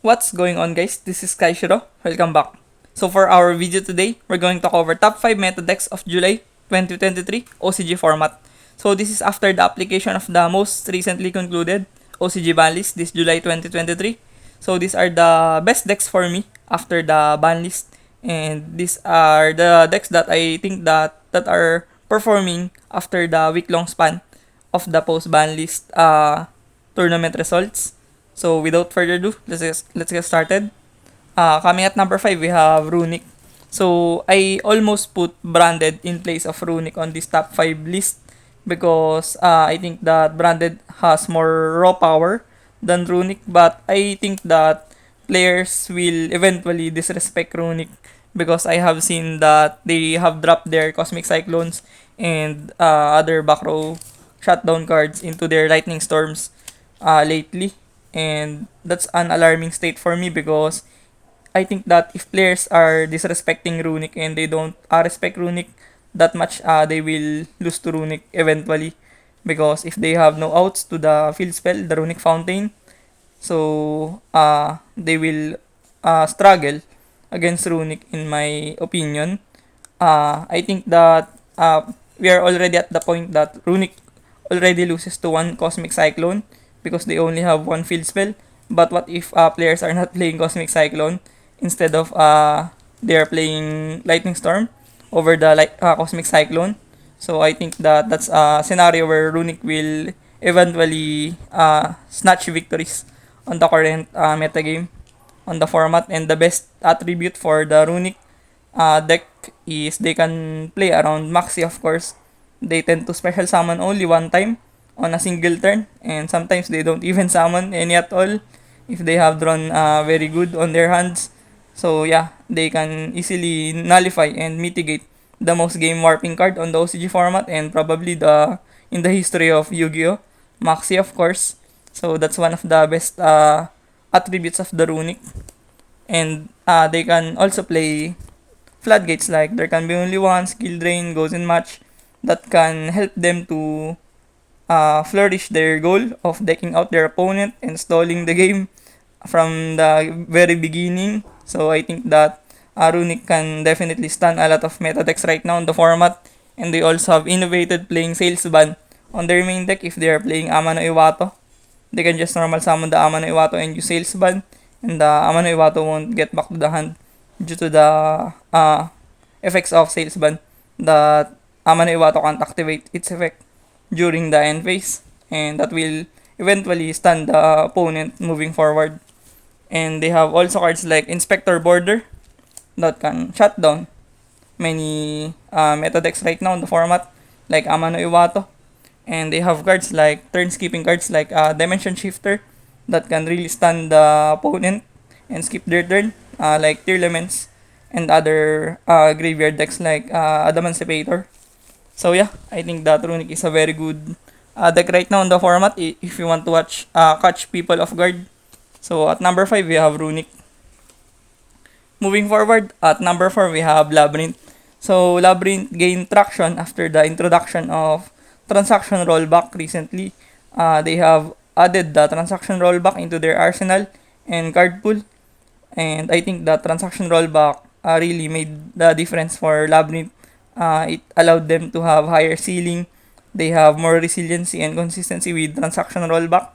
What's going on, guys? This is Kaishiro. Welcome back. So for our video today, we're going to cover top 5 meta decks of July 2023 OCG format. So this is after the application of the most recently concluded OCG Banlist this July 2023. So these are the best decks for me after the Banlist, and these are the decks that I think that are performing after the week-long span of the post-Banlist tournament results. So without further ado, let's get started. Coming at number 5, we have Runick. So I almost put Branded in place of Runick on this top 5 list because I think that Branded has more raw power than Runick, but I think that players will eventually disrespect Runick because I have seen that they have dropped their Cosmic Cyclones and other back row shutdown cards into their Lightning Storms lately, and that's an alarming state for me because I think that if players are disrespecting Runick and they don't respect Runick that much, they will lose to Runick eventually, because if they have no outs to the field spell, the Runick Fountain, so they will struggle against Runick in my opinion. I think that we are already at the point that Runick already loses to one Cosmic Cyclone because they only have one field spell. But what if players are not playing Cosmic Cyclone, instead of they are playing Lightning Storm over the Cosmic Cyclone? So I think that that's a scenario where Runick will eventually snatch victories on the current metagame on the format. And the best attribute for the Runick deck is they can play around Maxi, of course. They tend to special summon only one time on a single turn, and sometimes they don't even summon any at all if they have drawn very good on their hands. So yeah, they can easily nullify and mitigate the most game warping card on the OCG format, and probably the in the history of Yu-Gi-Oh! Maxi, of course. So that's one of the best attributes of the Runick. And they can also play floodgates, like there can be only one skill drain goes in match that can help them to flourish their goal of decking out their opponent and stalling the game from the very beginning. So I think that Runick can definitely stun a lot of meta decks right now in the format, and they also have innovated playing Sales Ban on their main deck. If they are playing Ama no Iwato, they can just normal summon the Ama no Iwato and use Sales Ban, and the Ama no Iwato won't get back to the hand due to the effects of Sales Ban. The Ama no Iwato can't activate its effect during the end phase, and that will eventually stun the opponent moving forward. And they have also cards like Inspector Border that can shut down many meta decks right now in the format, like Ama no Iwato. And they have cards like turn skipping cards like Dimension Shifter that can really stun the opponent and skip their turn, like Tearlaments and other graveyard decks like Adamantipator. So yeah, I think that Runick is a very good deck right now in the format if you want to catch people off guard. So at number 5, we have Runick. Moving forward, at number 4, we have Labyrinth. So Labyrinth gained traction after the introduction of transaction rollback recently. They have added the transaction rollback into their arsenal and card pool. And I think the transaction rollback really made the difference for Labyrinth. It allowed them to have higher ceiling. They have more resiliency and consistency with transaction rollback.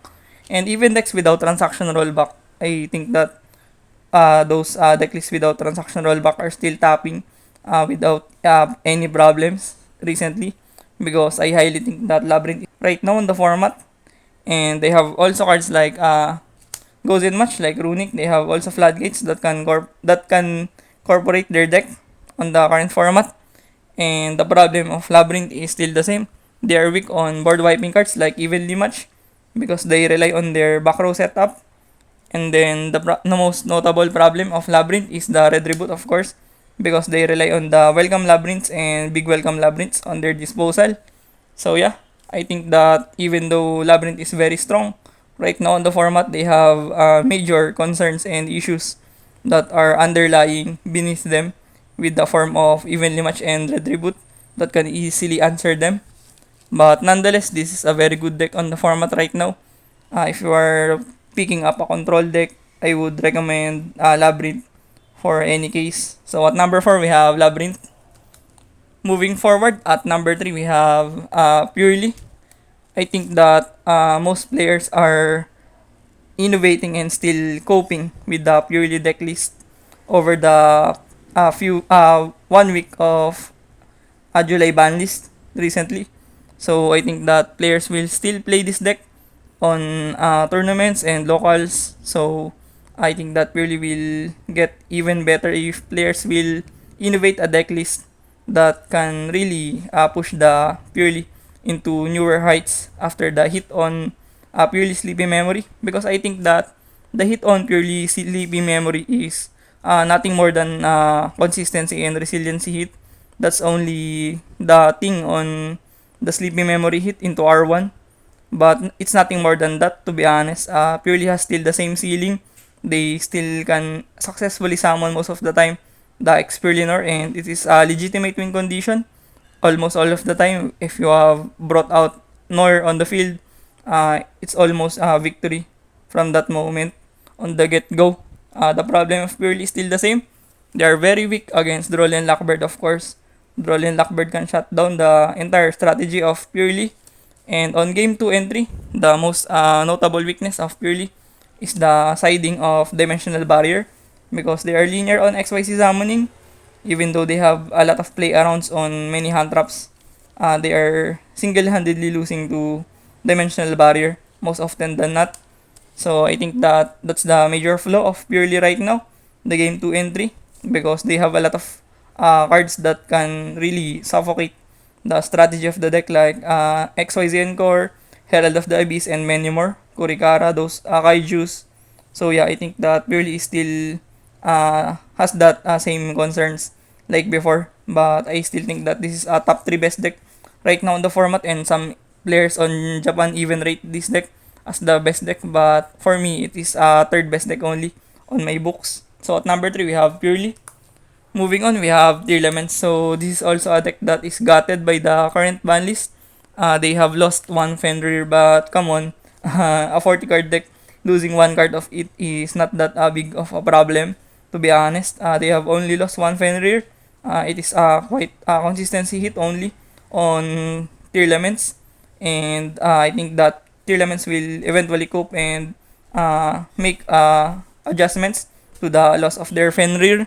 And even decks without transaction rollback, I think that those deck lists without transaction rollback are still tapping without any problems recently, because I highly think that Labyrinth right now in the format. And they have also cards like goes in much like Runick. They have also floodgates that can incorporate their deck on the current format. And the problem of Labyrinth is still the same. They are weak on board wiping cards like Evenly Match because they rely on their back row setup. And then the most notable problem of Labyrinth is the Red Reboot, of course, because they rely on the Welcome Labyrinths and Big Welcome Labyrinths on their disposal. So yeah, I think that even though Labyrinth is very strong right now in the format, they have major concerns and issues that are underlying beneath them with the form of Evenly Match and Red Reboot that can easily answer them. But nonetheless, this is a very good deck on the format right now. If you are picking up a control deck I would recommend Labyrinth for any case. So at number 4 we have Labyrinth. Moving forward, at number 3 we have Purrely. I think that most players are innovating and still coping with the Purrely deck list over the few 1 week of July Banlist recently. So I think that players will still play this deck on tournaments and locals. So I think that Purely will get even better if players will innovate a deck list that can really push the Purely into newer heights after the hit on Purely Sleepy Memory. Because I think that the hit on Purely Sleepy Memory is nothing more than consistency and resiliency hit. That's only the thing on the Sleepy Memory hit into R1. But it's nothing more than that, to be honest. Purely has still the same ceiling. They still can successfully summon most of the time the Expurlinor, and it is a legitimate win condition almost all of the time. If you have brought out Nor on the field, it's almost a victory from that moment on the get-go. The problem of Purely is still the same. They are very weak against Droll and Lockbird, of course. Droll and Lockbird can shut down the entire strategy of Purely. And on game 2 and 3, the most notable weakness of Purely is the siding of Dimensional Barrier, because they are linear on XYZ summoning. Even though they have a lot of play arounds on many hand traps, they are single-handedly losing to Dimensional Barrier most often than not. So I think that that's the major flaw of Purely right now, the game 2 and 3, because they have a lot of cards that can really suffocate the strategy of the deck, like XYZ Encore, Herald of the Abyss, and many more. Kurikara, those Kaijus. So yeah, I think that Purely is still has that same concerns like before. But I still think that this is a top 3 best deck right now in the format, and some players on Japan even rate this deck as the best deck. But for me, it is a third best deck only on my books. So at number 3, we have Purely. Moving on, we have Tearlaments. So this is also a deck that is gutted by the current ban list. They have lost one Fenrir, but come on, a 40 card deck, losing one card of it is not that big of a problem, to be honest. They have only lost one Fenrir. It is quite a consistency hit only on Tearlaments. And I think that Tearlaments will eventually cope and make adjustments to the loss of their Fenrir.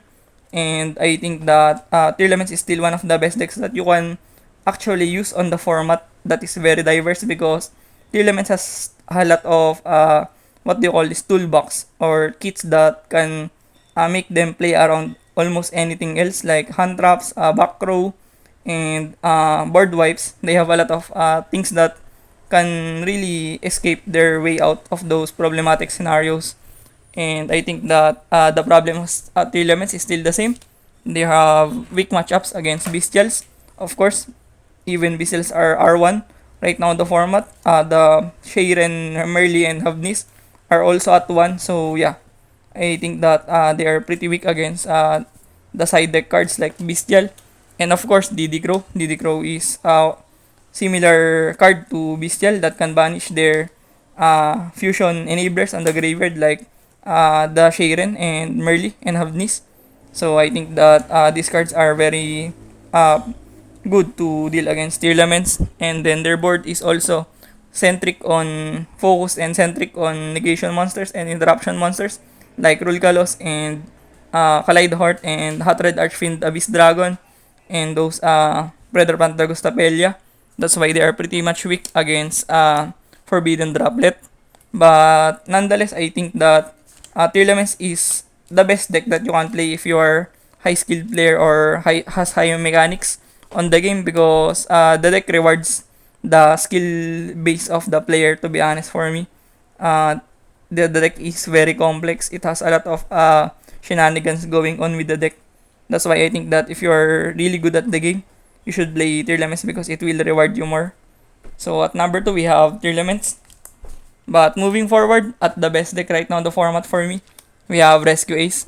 And I think that Tearlaments is still one of the best decks that you can actually use on the format that is very diverse, because Tearlaments has a lot of what they call this toolbox or kits that can make them play around almost anything else, like hand traps, back row, and board wipes. They have a lot of things that can really escape their way out of those problematic scenarios. And I think that the problem of Tearlaments is still the same. They have weak matchups against Bestials. Of course, even Bestials are R1 right now in the format. The Shayren, Merly, and Havnis are also at 1. So yeah, I think that they are pretty weak against the side deck cards like Bestial. And of course, DD Crow. DD Crow is a similar card to Bestial that can banish their fusion enablers on the graveyard, like the Shayren and Merly and Havnis. So I think that these cards are very good to deal against Tearlaments. And then their board is also centric on focus and centric on negation monsters and interruption monsters like Rulkalos and Collide Heart and Hot Red Archfiend Abyss Dragon and those Predator Panther Gustapelia. That's why they are pretty much weak against Forbidden Droplet. But nonetheless, I think that Tearlaments is the best deck that you can play if you are high skilled player or has high mechanics on the game, because the deck rewards the skill base of the player, to be honest. For me, the deck is very complex. It has a lot of shenanigans going on with the deck. That's why I think that if you are really good at the game, you should play Tearlaments because it will reward you more. So at number 2, we have Tearlaments. But moving forward, at the best deck right now in the format for me, we have Rescue Ace.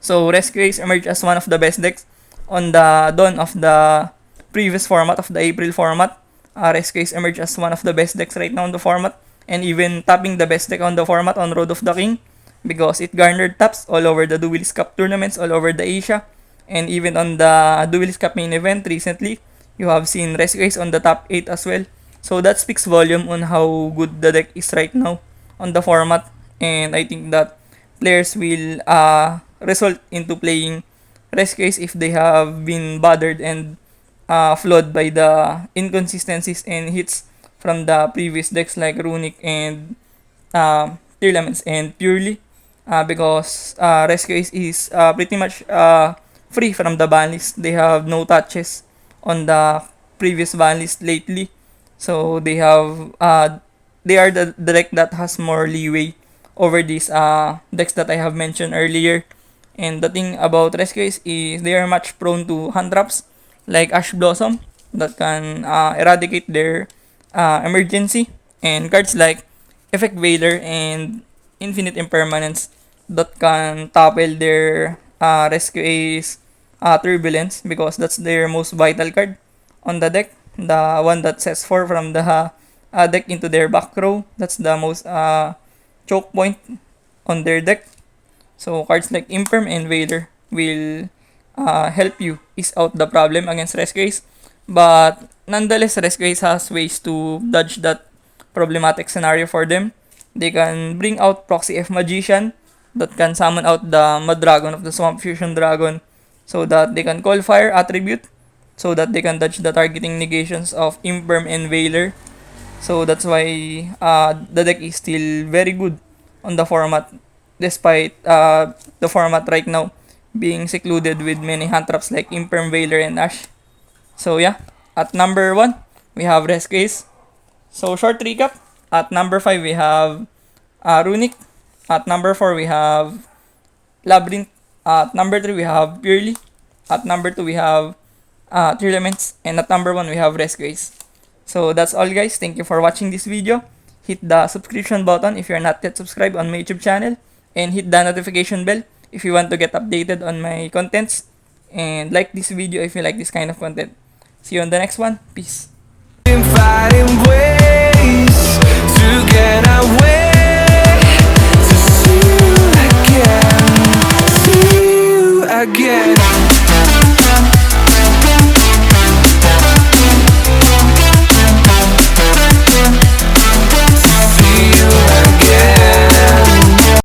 So Rescue Ace emerged as one of the best decks on the dawn of the previous format, of the April format. Rescue Ace emerged as one of the best decks right now in the format, and even topping the best deck on the format on Road of the King. because it garnered tops all over the Duelist Cup tournaments all over the Asia, and even on the Duelist Cup main event recently, you have seen Rescue Ace on the top 8 as well. So that speaks volume on how good the deck is right now on the format, and I think that players will result into playing Rescue Ace if they have been bothered and flawed by the inconsistencies and hits from the previous decks like Runick and Tearlaments and Purrely, because Rescue Ace is pretty much free from the banlist. They have no touches on the previous banlist lately, so they are the deck that has more leeway over these decks that I have mentioned earlier. And the thing about Rescue is they are much prone to hand traps like Ash Blossom that can eradicate their emergency, and cards like Effect Veiler and Infinite Impermanence that can topple their Rescue Ace Turbulence, because that's their most vital card on the deck. The one that sets 4 from the deck into their back row. That's the most choke point on their deck. So cards like Imperm and Veiler will help you ease out the problem against Rescue Ace. But nonetheless, Rescue Ace has ways to dodge that problematic scenario for them. They can bring out Proxy F Magician that can summon out the Mud Dragon of the Swamp Fusion Dragon, so that they can call Fire Attribute, so that they can dodge the targeting negations of Imperm and Veiler. So that's why the deck is still very good on the format, despite the format right now being secluded with many hand traps like Imperm, Veiler, and Ash. So yeah, at number 1, we have Rescue Ace. So short recap, at number 5, we have Runick. At number 4, we have Labyrinth. At number 3, we have Purrely. At number 2, we have Tearlaments. And at number 1, we have Rescue Ace. So that's all, guys. Thank you for watching this video. Hit the subscription button if you're not yet subscribed on my YouTube channel, and hit the notification bell if you want to get updated on my contents, and like this video if you like this kind of content. See you on the next one. Peace. Fighting ways to get away, to see you again, see you again.